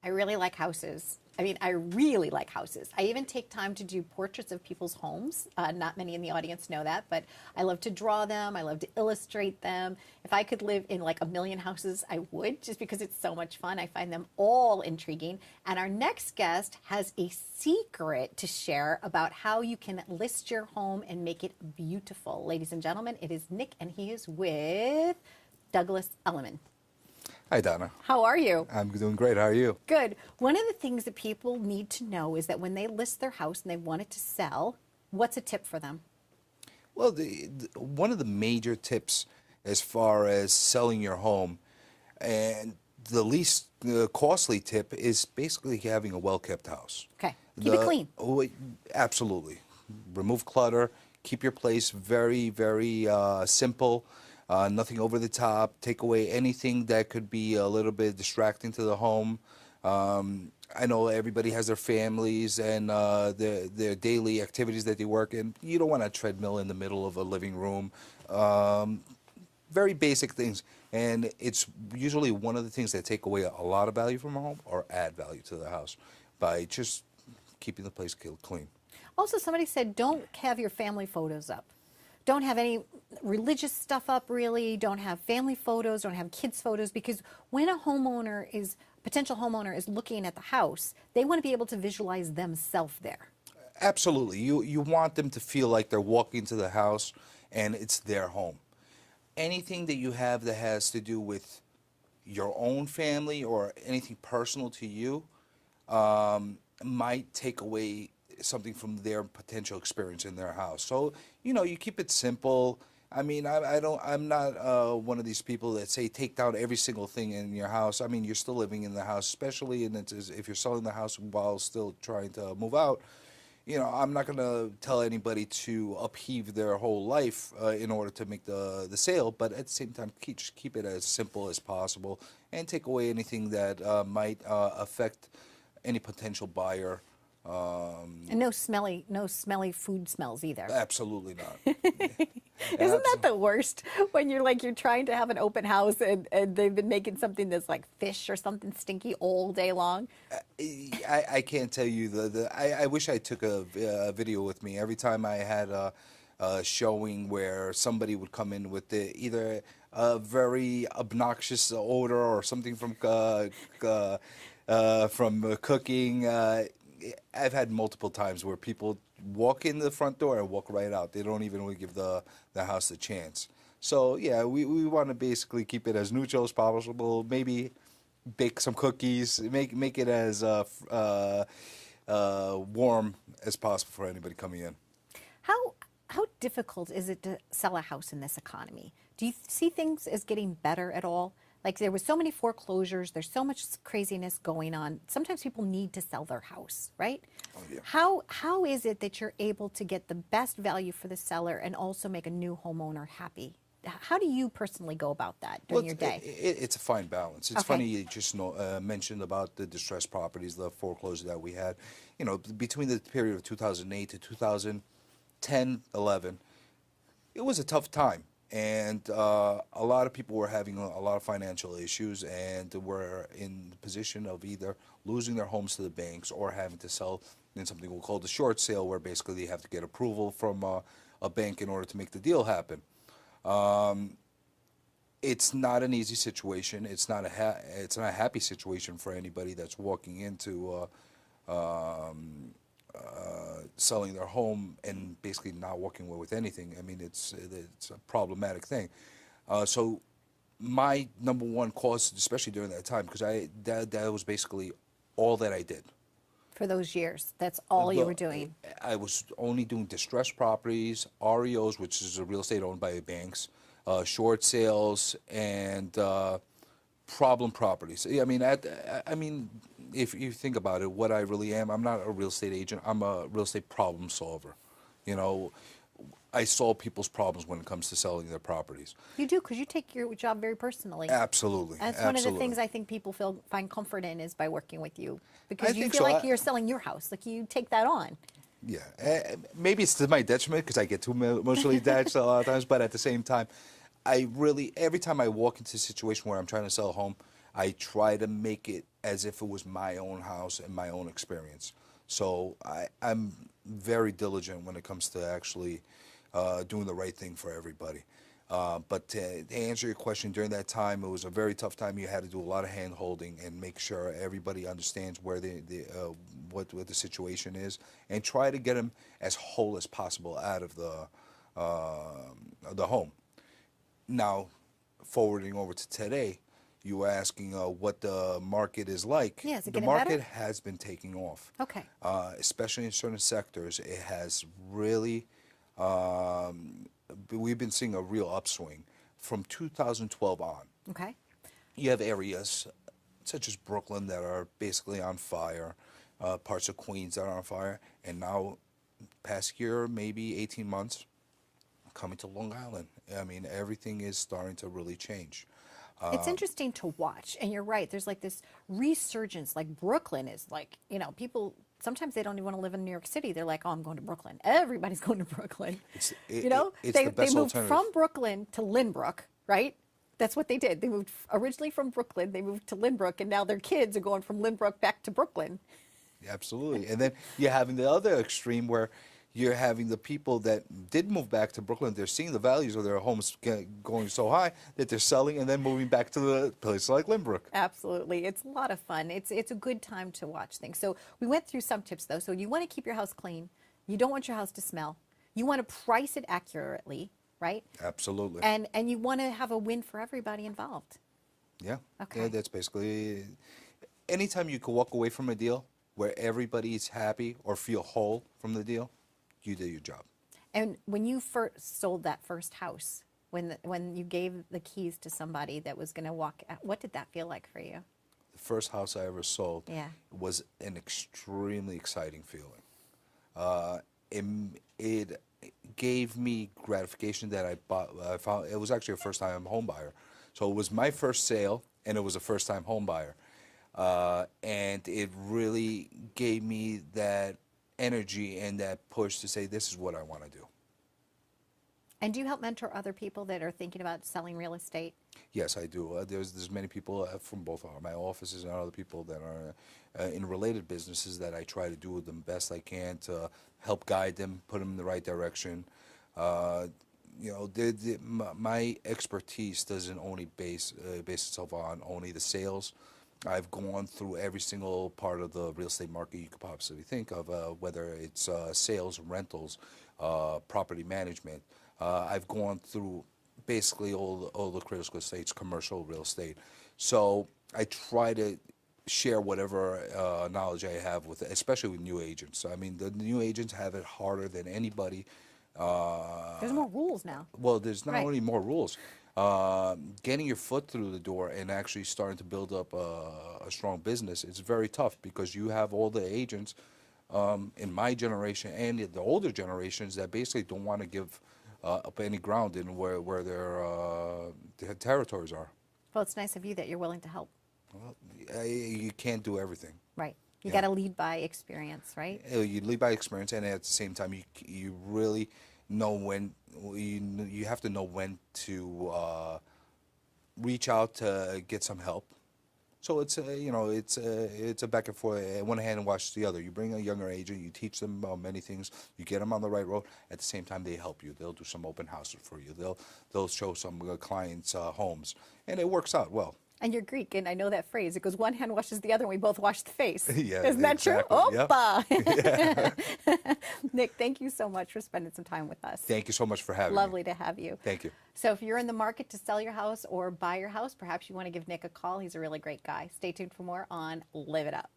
I really like houses. I mean, I really like houses. I even take time to do portraits of people's homes. Not many in the audience know that, but I love to draw them. I love to illustrate them. If I could live in like a million houses, I would, just because it's so much fun. I find them all intriguing. And our next guest has a secret to share about how you can list your home and make it beautiful. Ladies and gentlemen, it is Nick, and he is with Douglas Elliman. Hi, Donna. How are you? I'm doing great. How are you? Good. One of the things that people need to know is that when they list their house and they want it to sell, what's a tip for them? Well, one of the major tips as far as selling your home, and the least costly tip, is basically having a well-kept house. Okay. Keep it clean. Absolutely. Remove clutter. Keep your place very, very simple. Nothing over the top. Take away anything that could be a little bit distracting to the home. I know everybody has their families and their daily activities that they work in. You don't want a treadmill in the middle of a living room. Very basic things. And it's usually one of the things that take away a lot of value from a home or add value to the house by just keeping the place clean. Also, somebody said don't have your family photos up. Don't have any religious stuff up, really. Don't have family photos. Don't have kids' photos, because when a potential homeowner is looking at the house, they want to be able to visualize themselves there. Absolutely. You want them to feel like they're walking to the house and it's their home. Anything that you have that has to do with your own family or anything personal to you might take away something from their potential experience in their house. So, you keep it simple. I mean, I'm not one of these people that say take down every single thing in your house. I mean, you're still living in the house, especially if you're selling the house while still trying to move out. I'm not going to tell anybody to upheave their whole life in order to make the sale, but at the same time, just keep it as simple as possible and take away anything that might affect any potential buyer. And no smelly food smells either. Absolutely not. Isn't that the worst, when you're trying to have an open house and they've been making something that's like fish or something stinky all day long? I can't tell you I wish I took a video with me every time I had a showing where somebody would come in with either a very obnoxious odor or something from cooking. I've had multiple times where people walk in the front door and walk right out. They don't even give the house a chance. So, yeah, we want to basically keep it as neutral as possible. Maybe bake some cookies. Make it as warm as possible for anybody coming in. How difficult is it to sell a house in this economy? Do you see things as getting better at all? Like, there was so many foreclosures, there's so much craziness going on. Sometimes people need to sell their house, right? Oh, yeah. How is it that you're able to get the best value for the seller and also make a new homeowner happy? How do you personally go about that during your day? It's a fine balance. It's funny you just mentioned about the distressed properties, the foreclosure that we had. Between the period of 2008 to 2010, 11, it was a tough time. And a lot of people were having a lot of financial issues and were in the position of either losing their homes to the banks or having to sell in something we'll call the short sale, where basically they have to get approval from a bank in order to make the deal happen. It's not an easy situation. It's not a happy situation for anybody that's walking into selling their home and basically not walking away with anything. I mean, it's a problematic thing. So my number one cause, especially during that time, because that was basically all that I did. For those years, that's all you were doing? I was only doing distressed properties, REOs, which is a real estate owned by banks, short sales, and problem properties. I mean, if you think about it, what I really am, I'm not a real estate agent. I'm a real estate problem solver. I solve people's problems when it comes to selling their properties. You do, because you take your job very personally. Absolutely. That's one of the things I think people find comfort in, is by working with you, because you think feel so. like you're selling your house. Like, you take that on. Yeah, maybe it's to my detriment because I get too emotionally attached a lot of times, but at the same time, every time I walk into a situation where I'm trying to sell a home, I try to make it as if it was my own house and my own experience. So I'm very diligent when it comes to actually doing the right thing for everybody. But to answer your question, during that time, it was a very tough time. You had to do a lot of hand holding and make sure everybody understands where what the situation is, and try to get them as whole as possible out of the home. Now, forwarding over to today, you were asking what the market is like. Yeah, is it The getting market better? has been taking off. Okay. Especially in certain sectors. It has really, we've been seeing a real upswing from 2012 on. Okay. You have areas such as Brooklyn that are basically on fire, parts of Queens that are on fire, and now, past year, maybe 18 months, coming to Long Island. I mean, everything is starting to really change. It's interesting to watch, and you're right. There's like this resurgence. Like Brooklyn is like, people sometimes they don't even want to live in New York City. They're like, oh, I'm going to Brooklyn. Everybody's going to Brooklyn. It's They the best moved alternative. from Brooklyn to Lynbrook, right? That's what they did. They moved originally from Brooklyn. They moved to Lynbrook, and now their kids are going from Lynbrook back to Brooklyn. Absolutely. And then you're having the other extreme where you're having the people that did move back to Brooklyn. They're seeing the values of their homes going so high that they're selling and then moving back to the place like Lynbrook. Absolutely. It's a lot of fun. It's a good time to watch things. So we went through some tips, though. So you want to keep your house clean. You don't want your house to smell. You want to price it accurately, right? Absolutely. And you want to have a win for everybody involved. Yeah. Okay. Yeah, that's basically, anytime you can walk away from a deal where everybody is happy or feel whole from the deal, you did your job. And when you first sold that first house, when you gave the keys to somebody that was going to walk out, what did that feel like for you? The first house I ever sold Yeah. was an extremely exciting feeling. It gave me gratification that I found it was actually a first-time home buyer. So it was my first sale, and it was a first-time home buyer. And it really gave me that energy and that push to say, this is what I want to do. And do you help mentor other people that are thinking about selling real estate? Yes, I do. There's many people from both my offices and other people that are in related businesses that I try to do the best I can to help guide them, put them in the right direction. My expertise doesn't only base itself on only the sales. I've gone through every single part of the real estate market you could possibly think of, whether it's sales, rentals, property management. I've gone through basically all the critical estates, commercial real estate. So I try to share whatever knowledge I have with, especially with new agents. I mean, the new agents have it harder than anybody. There's more rules now. Well, there's not Right. only more rules. Getting your foot through the door and actually starting to build up a strong business is very tough because you have all the agents in my generation and the older generations that basically don't want to give up any ground in where their territories are. Well, it's nice of you that you're willing to help. Well, you can't do everything. Right. You Yeah. got to lead by experience, right? You lead by experience, and at the same time, you really know when you have to know when to reach out to get some help. So it's it's a back and forth. One hand washes the other. You bring a younger agent, you teach them many things, you get them on the right road. At the same time, they help you. They'll do some open houses for you. They'll show some clients homes, and it works out well. And you're Greek, and I know that phrase. It goes, one hand washes the other, and we both wash the face. Yeah, Isn't that exactly. true? Yep. Opa! Nick, thank you so much for spending some time with us. Thank you so much for having me. Lovely to have you. Thank you. So if you're in the market to sell your house or buy your house, perhaps you want to give Nick a call. He's a really great guy. Stay tuned for more on Live It Up.